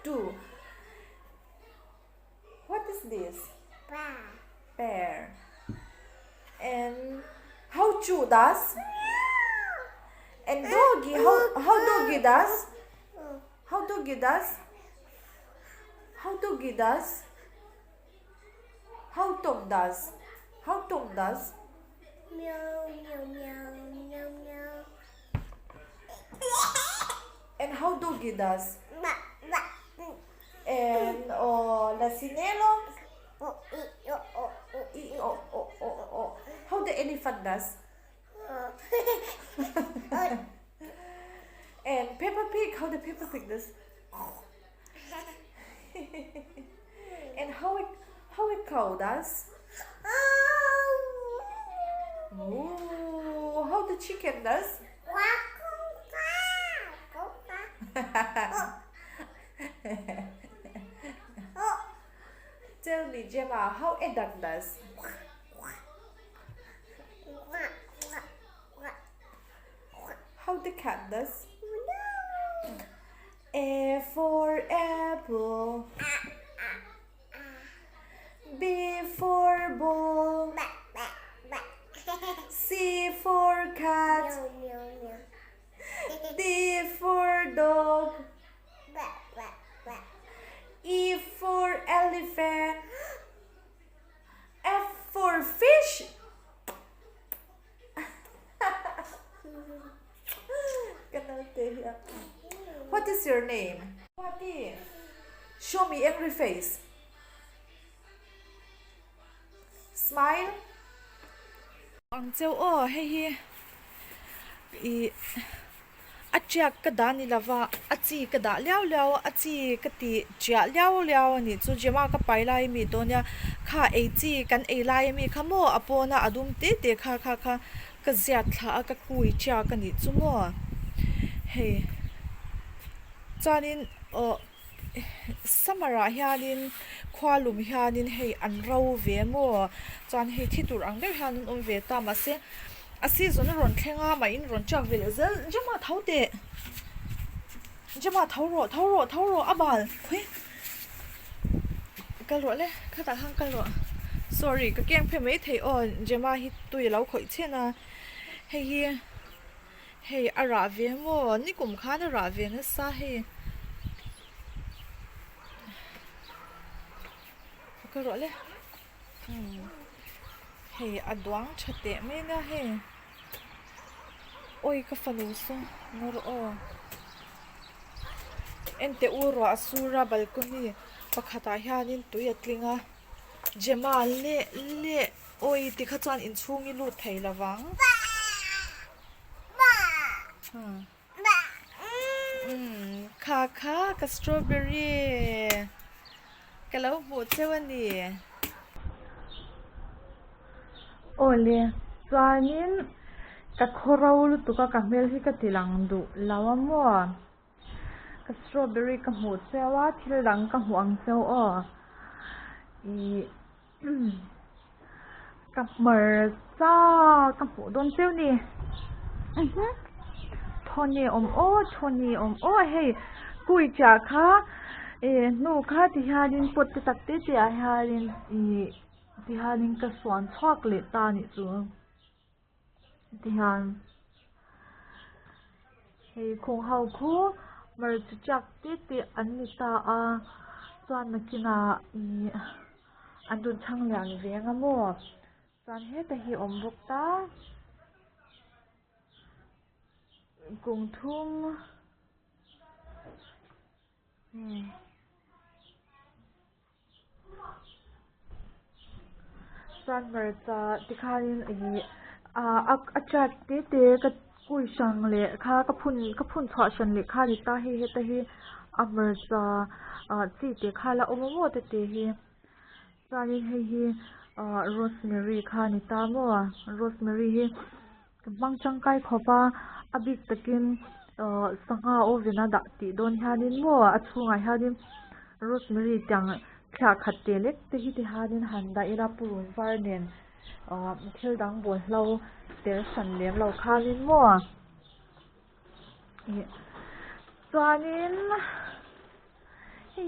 Two. What is this? Pear. And how Chu does? And doggy, how doggy does? How doggy does? How doggy does? How Tom does? How Tom does? Meow, meow, meow, meow, meow. And how doggy does? Ba, ba. And Lasinelo? Oh, e, oh, oh, oh. How the elephant does? And Peppa Pig, how the Peppa Pig does? And how a cow does? Ooh, how the chicken does? Tell me, Gemma, how a duck does? How the cat does? A for apple, B for ball, C for cat, D for dog, E for elephant, F for fish. What is your name? What is? Show me every face. Smile. Ang ciao hey hi. Achak kada ni lava, achi kada liao liao, achi kati chia liao liao ni chu jema ka pai lai mi to nya kha ei chi kan ei lai mi khamo apona adum te te kha ka zia thla ka kui cha ka ni chu mo. Hey. Chanin samara hianin khwalum hianin hei an ro ve mo chan hei thitur ang deuh hianin ve ta ma se asi zon ron thlenga ma in ron chak vel zel jama thaute jama thoro abal khoi kal ro le khata hang kal ro sorry ka keng phe mai thei on jama hi tui lau khoi chena hei ara ve mo ni kum khan ara ve na sa hei cái rồi đấy, hey, adwang chate me na hey, oi ka faluso, ngoro, ente uro asura balkoni, pakhata hianin tuyatlinga, Gemma le, oi tikhatsan in chungi lu thei lawang, kha ka strawberry. Kalau buat sewan ni, oleh, soalnya kat korau lu tu kak mel hi kat tilang du, lawam mo, kat strawberry kat buat sewa, tilang kat huang sewa, kat merca kat buat don sew ni, Tony hey, kui cakap. No kha ti hanin pot te tak te te a hanin ti hanin ka swan chocolate ta ni chu ti han hei khong hau khu mar chu chak te te an ni ta a chuan na kina an dun chang lian ve nga mo chuan he ta hi om buk ta kung thum merca tikharin achat te ka kui sang le kha ka phun chwa shan le kha ni ta he ta hi a merca chi te kha la omo te te hi chani hi rosemary kha ni ta mo rosemary hi bang changkai khopa abik takin sanga ovena da ti don hanin mo achunga hanin rosemary tang kha khatte lek te hi te hanin handa ira purun varnen thil dang bol hlo ter san lem lo khalin mo chuanin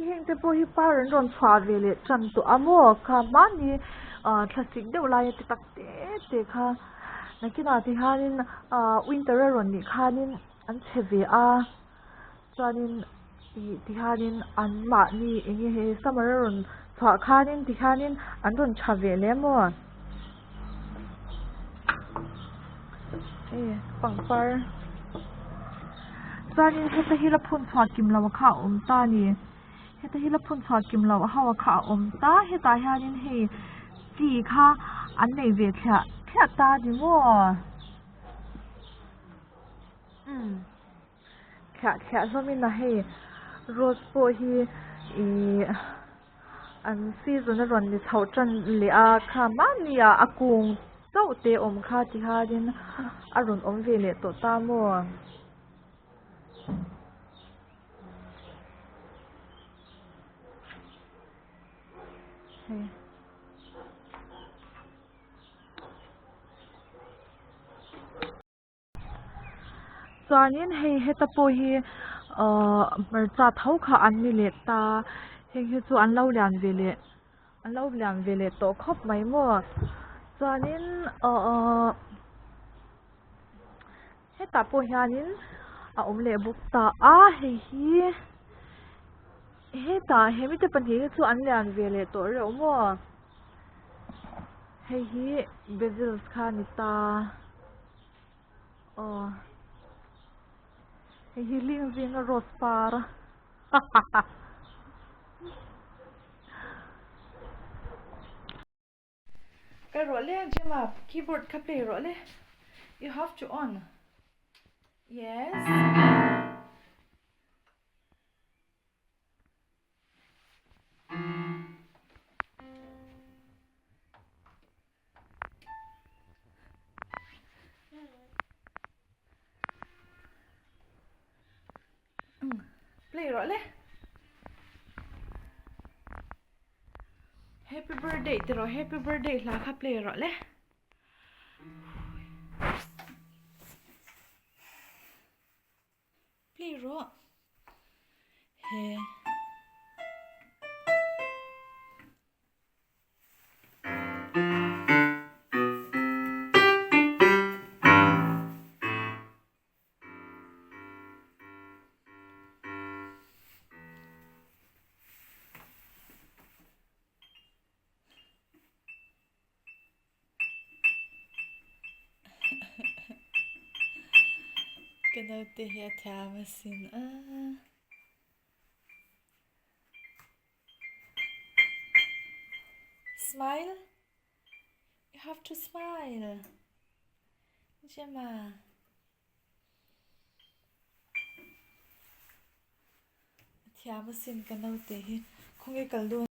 heng te po hi paran ron chwa ve le chan to amo kha mani classic deuh lai ti tak te kha nakina ti hanin winter ron ni khanin an cheve a chuanin ti hanin an ma ni engi he summer ron chwa khanin ti hanin an ron tha ve le mo pangpar chuanin heta hi la phun chwa kim lo kha ta ni heta hi la phun chwa kim lo hawa kha ta heta hianin hei chi kha an nei ve thla ta ni mo thla zomin na hei rose po hi an season a ron ni chho tan le a kha mani a akung chau te om kha ti harin a ron om ve le to ta mo chuanin hei heta po hi marcha tho kha an ni le ta hei chu an lo lian ve le to khop mai mo chuanin heta po hianin a om le buk ta hei hi heta hemi te pan hi chu an lian ve le to reu mo hei hi basil kha ni ta hei hi ling zing a rose par cái rồi lên chứ mà keyboard ka play rồi lên you have to on yes play rồi lên happy birthday thì rồi happy birthday là ka play rồi lên play rồi he cái đầu tiên là thả mà xin smile you have to smile chứ mà thả mà xin cái đầu tiên không nghe cả luôn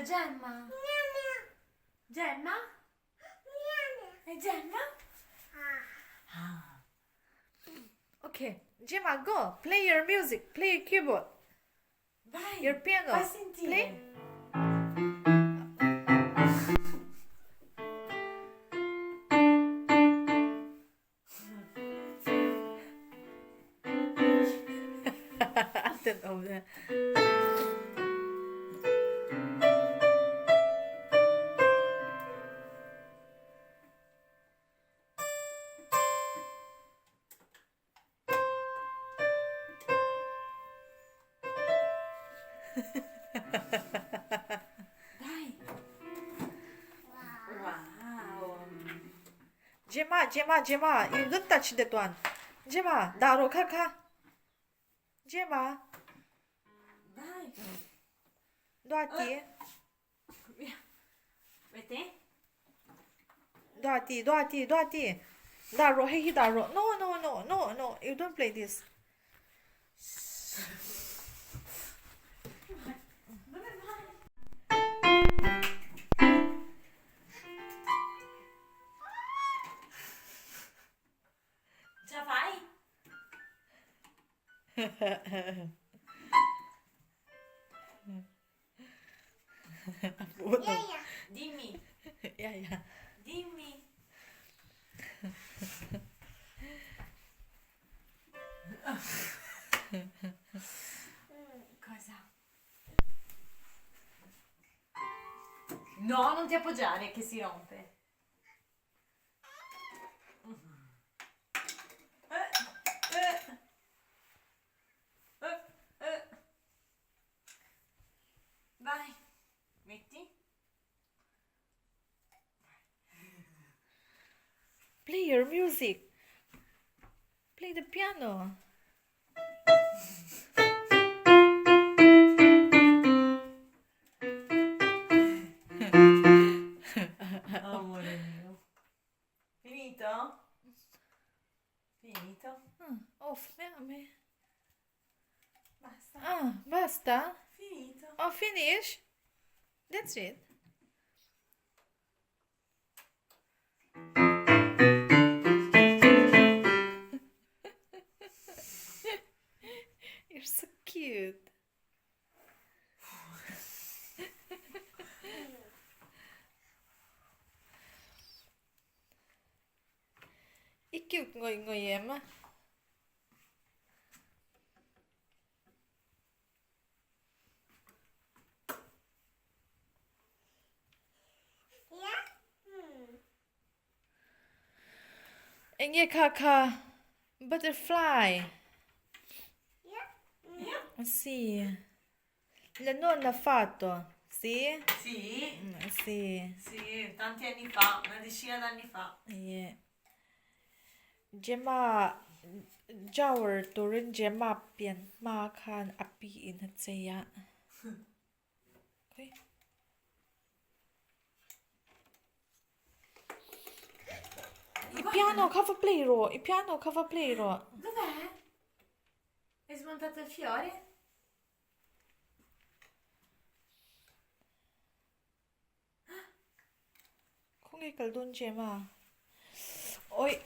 Gemma. Gemma? Gemma? Okay, Gemma, go. Play your music. Play your keyboard. Vai. Your piano. Fai sentire. Play. Over Dai. Wow. Gemma, you don't touch that one. Gemma, daro kaka. Gemma, Dai. doati, Vedi? doati. Daro, hey, daro. No, you don't play this. Yeah. Dimmi. Yeah. Dimmi. Cosa? No, non ti appoggiare che si rompe. Vai, metti. Play your music. Play the piano. Amore mio. Finito? Finito? Off, me. Basta. Basta? Finito. Oh, finish? That's it. You're so cute. Ý cute ngồi em á. Anh nghe kha butterfly. Yeah. Sì. La nonna ha fatto. Sì? Sì? Sì. Sì, tanti anni fa, una decina d'anni fa. Yeah. Gemma Jawar turin Gemma pian ma khan api in at saya. Okay. Il piano cover play ro. Dov'è? Hai smontato il fiore? Không nghe cả luôn Gemma. Oi.